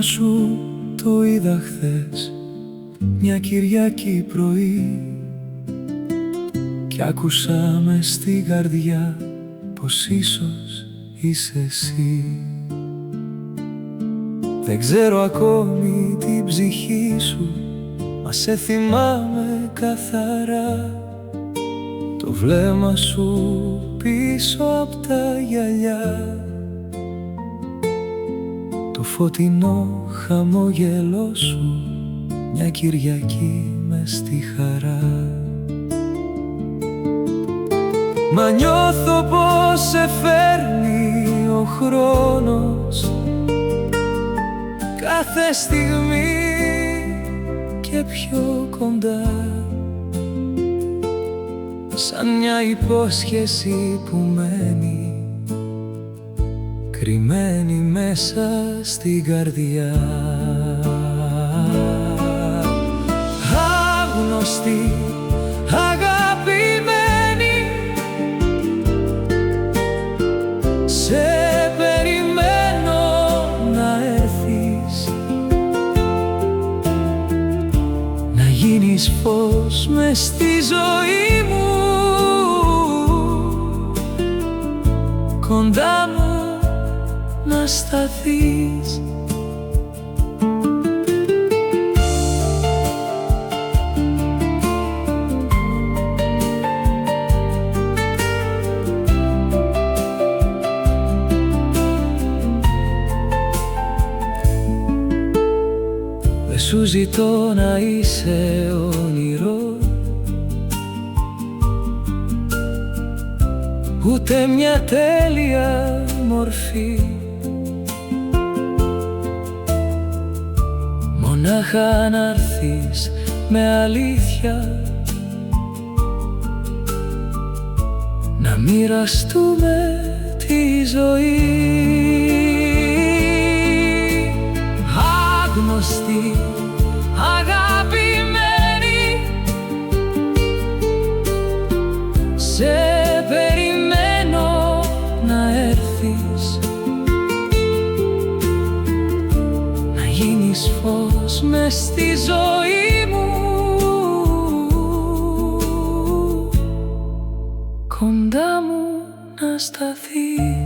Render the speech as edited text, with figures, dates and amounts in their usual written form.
σου το είδα χθες, μια Κυριακή πρωί, κι άκουσα μες στην καρδιά πως ίσως είσαι εσύ. Δεν ξέρω ακόμη την ψυχή σου, μα σε θυμάμαι καθαρά. Το βλέμμα σου πίσω απ' τα γυαλιά, το φωτεινό χαμόγελό σου, μια Κυριακή μες στη χαρά. Μα νιώθω πως σε φέρνει ο χρόνος κάθε στιγμή και πιο κοντά, σαν μια υπόσχεση που μένει κρυμμένη μέσα στην καρδιά. Άγνωστη, αγαπημένη, σε περιμένω να έρθεις, να γίνεις φως μες στη ζωή μου, κοντά μου να σταθείς. Δε σου ζητώ να είσαι όνειρο, ούτε μια τέλεια μορφή, μονάχα να έρθεις με αλήθεια, να μοιραστούμε τη ζωή. Άγνωστη, αγαπημένη, σε περιμένω να έρθεις, να γίνεις φως μες στη ζωή μου, κοντά μου να σταθείς.